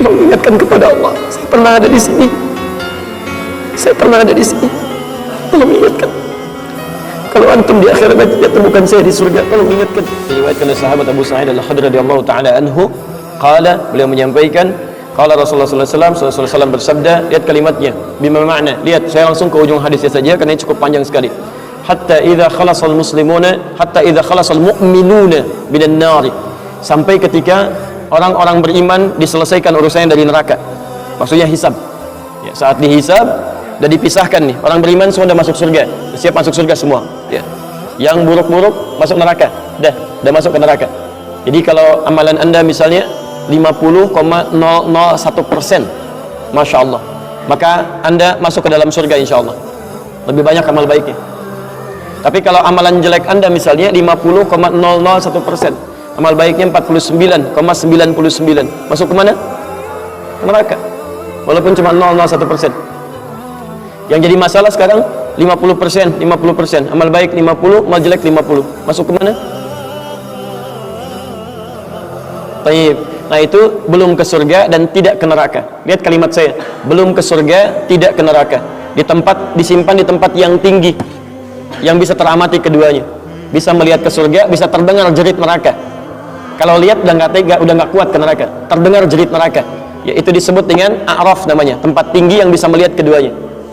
Tolong ingatkan kepada Allah, saya pernah ada di sini, saya pernah ada di sini. Tolong ingatkan. Kalau antum di akhirat nanti temukan saya di surga, tolong ingatkan. Diriwayatkan oleh sahabat Abu Sa'id Al-Khudri radhiyallahu taala anhu, beliau menyampaikan, qala Rasulullah sallallahu alaihi wasallam bersabda, lihat kalimatnya, bima makna. Lihat, saya langsung ke ujung hadisnya saja karena ini cukup panjang sekali. Hatta idza khalasal muslimuna, hatta idza khalasal mu'minuna minan nar. Sampai ketika orang-orang beriman diselesaikan urusannya dari neraka. Maksudnya hisab. Ya, saat dihisab dan dipisahkan nih, orang beriman semua sudah masuk surga, siap masuk surga semua ya. Yang buruk-buruk masuk neraka, dah masuk ke neraka. Jadi kalau amalan anda misalnya 50,001%, Masya Allah, maka anda masuk ke dalam surga insya Allah, lebih banyak amal baiknya. Tapi kalau amalan jelek anda misalnya 50,001%, amal baiknya 49,99, masuk kemana? Neraka, walaupun cuma 0,01%. Yang jadi masalah sekarang 50%, amal baik 50, amal jelek 50, masuk ke mana? Taib. Nah itu belum ke surga dan tidak ke neraka. Lihat kalimat saya, belum ke surga, tidak ke neraka. Disimpan di tempat yang tinggi, yang bisa teramati keduanya, bisa melihat ke surga, bisa terdengar jerit neraka. Kalau lihat udah nggak tega, udah nggak kuat ke neraka, terdengar jerit neraka. Ya, itu disebut dengan A'raf namanya, tempat tinggi yang bisa melihat keduanya,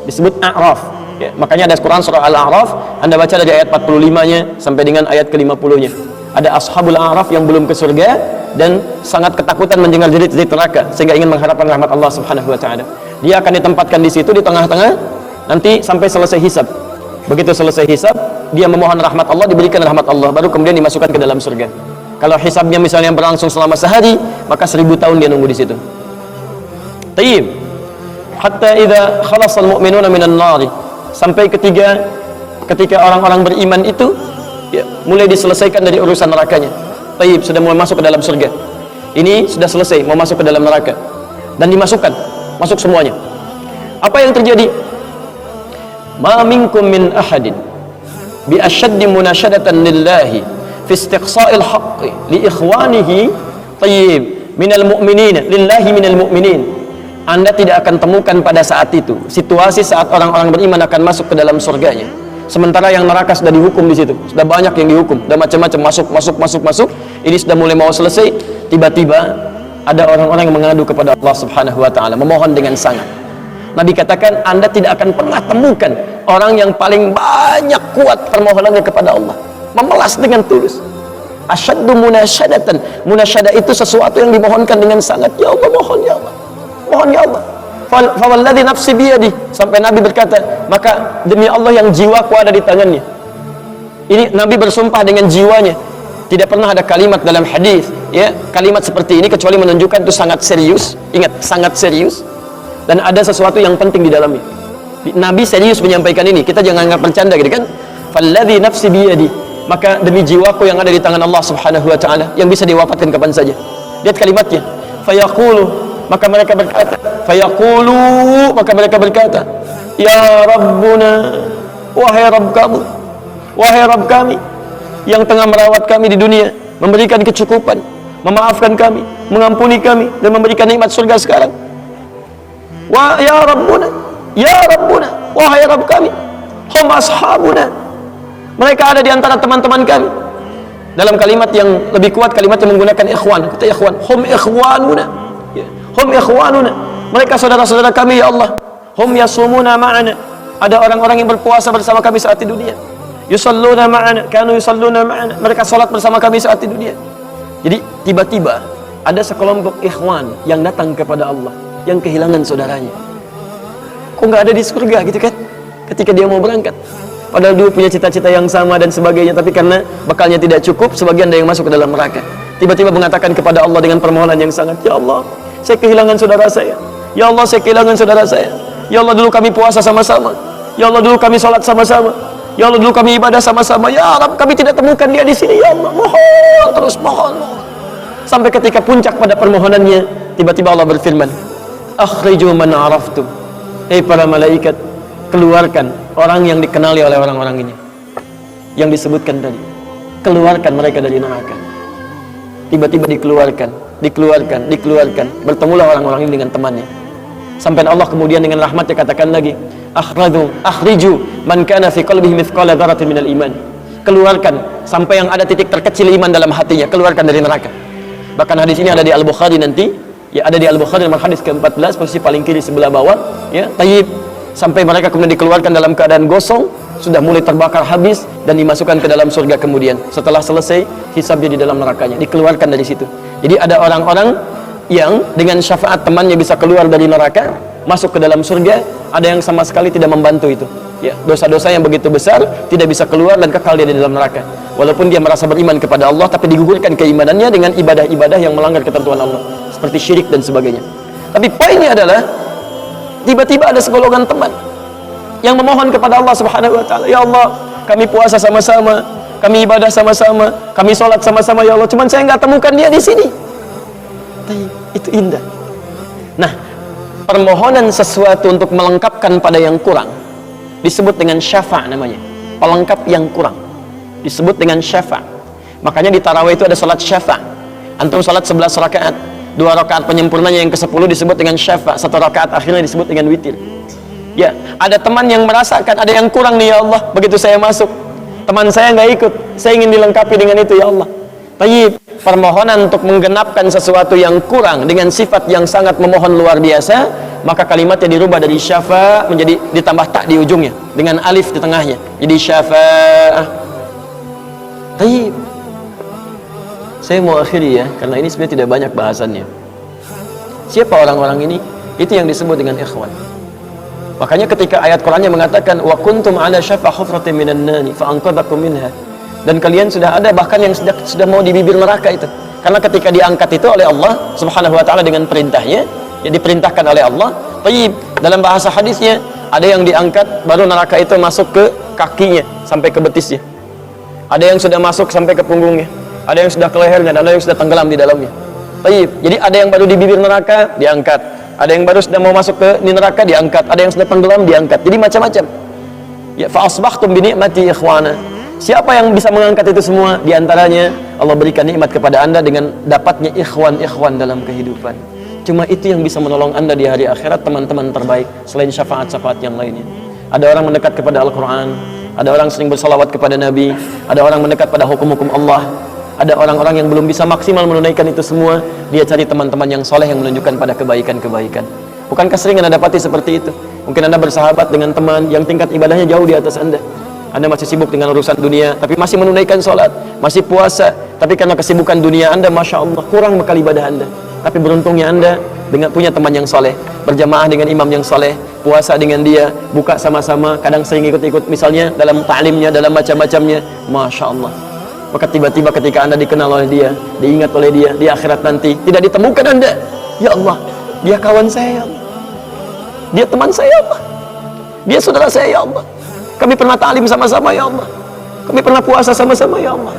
disebut A'raf ya. Makanya ada Quran surah Al-A'raf, anda baca dari ayat 45-nya sampai dengan ayat ke-50-nya. Ada ashabul A'raf yang belum ke surga dan sangat ketakutan mendengar jerit-jerit neraka sehingga ingin mengharapkan rahmat Allah Subhanahu wa taala. Dia akan ditempatkan di situ di tengah-tengah nanti sampai selesai hisab. Begitu selesai hisab, dia memohon rahmat Allah, diberikan rahmat Allah, baru kemudian dimasukkan ke dalam surga. Kalau hisabnya misalnya berlangsung selama sehari, maka 1000 tahun dia nunggu di situ. Tayyib. Hatta idza khalasal mu'minuna minan nar, sampai ketika orang-orang beriman itu ya, mulai diselesaikan dari urusan nerakanya. Tayyib, sudah mulai masuk ke dalam surga. Ini sudah selesai, mau masuk ke dalam neraka dan dimasukkan, masuk semuanya. Apa yang terjadi? Ma minkum min ahadin bi ashaddi munashadatan lillahi fi istiqsa'il haqqi li ikhwanihi tayyib minal mu'minin lillahi minal mu'minin. Anda tidak akan temukan pada saat itu situasi saat orang-orang beriman akan masuk ke dalam surganya, sementara yang neraka sudah dihukum di situ, sudah banyak yang dihukum, sudah macam-macam masuk. Ini sudah mulai mau selesai, tiba-tiba ada orang-orang yang mengadu kepada Allah Subhanahu wa taala, memohon dengan sangat. Nabi katakan, Anda tidak akan pernah temukan orang yang paling banyak kuat permohonannya kepada Allah, memelas dengan tulus. Asyaddu munasyadatan. Munasyadah itu sesuatu yang dimohonkan dengan sangat. Ya Allah, mohon ya Allah, mohon ya Allah. Fawalladzi nafsi biyadi, sampai Nabi berkata, maka demi Allah yang jiwaku ada di tangannya. Ini Nabi bersumpah dengan jiwanya. Tidak pernah ada kalimat dalam hadis ya, kalimat seperti ini kecuali menunjukkan itu sangat serius. Ingat, sangat serius dan ada sesuatu yang penting di dalamnya. Nabi serius menyampaikan ini, kita jangan anggap bercanda gitu kan. Falladzi nafsi biyadi, maka demi jiwaku yang ada di tangan Allah Subhanahu wa taala, yang bisa diwafatkan kapan saja. Lihat kalimatnya, fayaqulu, maka mereka berkata, ya Rabbuna, wahai Rabb kamu, wahai Rabb kami yang tengah merawat kami di dunia, memberikan kecukupan, memaafkan kami, mengampuni kami dan memberikan nikmat surga sekarang. Ya Rabbuna, wahai Rabb kami, hum ashabuna, mereka ada di antara teman-teman kami. Dalam kalimat yang lebih kuat, kalimat yang menggunakan ikhwan, kata ikhwan, hum ikhwanuna, hum ikhwanuna, mereka saudara-saudara kami ya Allah. Hum yasumuna ma'ana, ada orang-orang yang berpuasa bersama kami saat di dunia. Yusalluna ma'ana, kanu yusalluna ma'ana, mereka salat bersama kami saat di dunia. Jadi tiba-tiba ada sekelompok ikhwan yang datang kepada Allah, yang kehilangan saudaranya. Kok nggak ada di surga gitu kan? Ketika dia mau berangkat, padahal dulu punya cita-cita yang sama dan sebagainya, tapi karena bekalnya tidak cukup, sebagian ada yang masuk ke dalam neraka. Tiba-tiba mengatakan kepada Allah dengan permohonan yang sangat, ya Allah, saya kehilangan saudara saya. Ya Allah, saya kehilangan saudara saya. Ya Allah, dulu kami puasa sama-sama. Ya Allah, dulu kami sholat sama-sama. Ya Allah, dulu kami ibadah sama-sama. Ya Rabb, kami tidak temukan dia di sini. Ya Allah, mohon, terus mohon. Sampai ketika puncak pada permohonannya, tiba-tiba Allah berfirman, akhriju man araftum. Para malaikat, keluarkan orang yang dikenali oleh orang-orang ini, yang disebutkan tadi. Keluarkan mereka dari neraka. tiba-tiba dikeluarkan, bertemulah orang-orang ini dengan temannya. Sampai Allah kemudian dengan rahmatnya katakan lagi, akhriju man kana fi qalbihi mithqala dzarratin minal iman. Keluarkan sampai yang ada titik terkecil iman dalam hatinya, keluarkan dari neraka. Bahkan hadis ini ada di Al-Bukhari nanti, ya ada di Al-Bukhari nomor hadis ke-14, posisi paling kiri sebelah bawah, ya. Tayyib, sampai mereka kemudian dikeluarkan dalam keadaan gosong, sudah mulai terbakar habis dan dimasukkan ke dalam surga kemudian. Setelah selesai hisabnya di dalam nerakanya, dikeluarkan dari situ. Jadi ada orang-orang yang dengan syafaat temannya bisa keluar dari neraka, masuk ke dalam surga. Ada yang sama sekali tidak membantu itu. Ya, dosa-dosa yang begitu besar tidak bisa keluar dan kekal dia di dalam neraka. Walaupun dia merasa beriman kepada Allah, tapi digugurkan keimanannya dengan ibadah-ibadah yang melanggar ketentuan Allah, seperti syirik dan sebagainya. Tapi poinnya adalah tiba-tiba ada segolongan teman yang memohon kepada Allah Subhanahu wa taala, ya Allah, kami puasa sama-sama, kami ibadah sama-sama, kami sholat sama-sama ya Allah, cuman saya nggak temukan dia di sini. Itu indah. Nah, permohonan sesuatu untuk melengkapkan pada yang kurang disebut dengan syafa' namanya. Pelengkap yang kurang disebut dengan syafa'. Makanya di tarawih itu ada salat syafa'. Antum salat 11 rakaat, 2 rakaat penyempurnanya yang ke-10 disebut dengan syafa', 1 rakaat akhirnya disebut dengan witir. Ya, ada teman yang merasakan ada yang kurang nih ya Allah, begitu saya masuk teman saya nggak ikut, saya ingin dilengkapi dengan itu ya Allah. Tayyib, permohonan untuk menggenapkan sesuatu yang kurang dengan sifat yang sangat memohon luar biasa, maka kalimatnya dirubah dari syafa' menjadi ditambah tak di ujungnya dengan alif di tengahnya, jadi syafa'ah. Tayyib, saya mau akhiri ya, karena ini sebenarnya tidak banyak bahasannya. Siapa orang-orang ini? Itu yang disebut dengan ikhwan. Makanya ketika ayat Qur'annya mengatakan wa kuntum ala syafa hufratin minan nari fa anqadhakum minha, dan kalian sudah ada bahkan yang sudah mau di bibir neraka itu. Karena ketika diangkat itu oleh Allah Subhanahu wa taala dengan perintahnya, ya diperintahkan oleh Allah. Tayyib, dalam bahasa hadisnya ada yang diangkat baru neraka itu masuk ke kakinya sampai ke betisnya. Ada yang sudah masuk sampai ke punggungnya, ada yang sudah ke lehernya, dan ada yang sudah tenggelam di dalamnya. Tayyib, jadi ada yang baru di bibir neraka diangkat, ada yang baru sudah mau masuk ke neraka diangkat, ada yang sudah tenggelam diangkat. Jadi macam-macam. Ya, fa asbahtum bi ni'mati ikhwana. Siapa yang bisa mengangkat itu semua? Di antaranya Allah berikan nikmat kepada Anda dengan dapatnya ikhwan-ikhwan dalam kehidupan. Cuma itu yang bisa menolong Anda di hari akhirat, teman-teman terbaik selain syafaat-syafaat yang lainnya. Ada orang mendekat kepada Al-Qur'an, ada orang sering bersalawat kepada Nabi, ada orang mendekat pada hukum-hukum Allah. Ada orang-orang yang belum bisa maksimal menunaikan itu semua, dia cari teman-teman yang soleh yang menunjukkan pada kebaikan-kebaikan. Bukankah sering Anda dapati seperti itu? Mungkin Anda bersahabat dengan teman yang tingkat ibadahnya jauh di atas Anda. Anda masih sibuk dengan urusan dunia, tapi masih menunaikan sholat, masih puasa, tapi karena kesibukan dunia Anda, Masya Allah, kurang bekal ibadah Anda. Tapi beruntungnya Anda dengan punya teman yang soleh, berjamaah dengan imam yang soleh, puasa dengan dia, buka sama-sama, kadang sering ikut-ikut misalnya dalam ta'limnya, dalam macam-macamnya, Masya Allah. Maka tiba-tiba ketika Anda dikenal oleh dia, diingat oleh dia, di akhirat nanti tidak ditemukan Anda, ya Allah, dia kawan saya ya Allah, dia teman saya ya Allah, dia saudara saya ya Allah, kami pernah ta'lim sama-sama ya Allah, kami pernah puasa sama-sama ya Allah,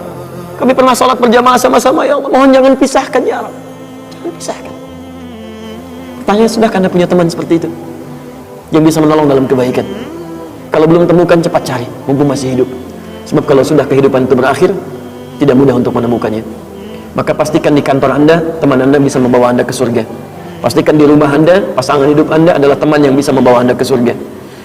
kami pernah sholat berjamaah sama-sama ya Allah. Mohon jangan pisahkan ya Allah, jangan pisahkan. Pertanyaan, sudahkah Anda punya teman seperti itu yang bisa menolong dalam kebaikan? Kalau belum temukan, cepat cari mumpung masih hidup. Sebab kalau sudah kehidupan itu berakhir, tidak mudah untuk menemukannya. Maka pastikan di kantor Anda, teman Anda bisa membawa Anda ke surga. Pastikan di rumah Anda, pasangan hidup Anda adalah teman yang bisa membawa Anda ke surga.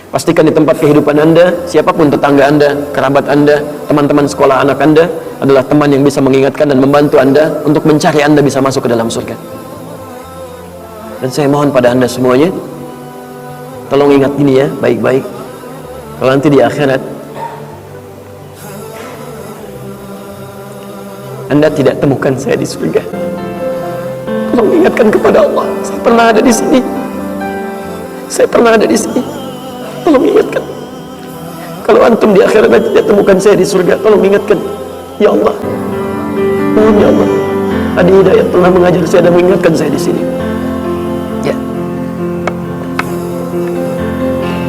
Pastikan di tempat kehidupan Anda, siapapun tetangga Anda, kerabat Anda, teman-teman sekolah anak Anda adalah teman yang bisa mengingatkan dan membantu Anda untuk mencari Anda bisa masuk ke dalam surga. Dan saya mohon pada Anda semuanya, tolong ingat ini ya, baik-baik. Kalau nanti di akhirat Anda tidak temukan saya di surga, tolong ingatkan kepada Allah, saya pernah ada di sini, saya pernah ada di sini. Tolong ingatkan. Kalau antum di akhirat tidak temukan saya di surga, tolong ingatkan. Ya Allah, mohon ya Allah, Adi Hidayat pernah mengajar saya dan mengingatkan saya di sini. Ya.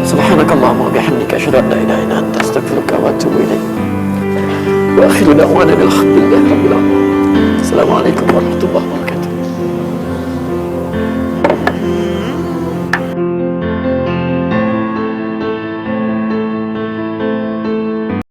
Subhanakallahumma wa bihamdika asyhadu an la ilaha illa anta astaghfiruka wa atubu ilaik. Wa akhiru da'wana alhamdulillahi rabbil alamin. Assalamualaikum warahmatullahi wabarakatuh.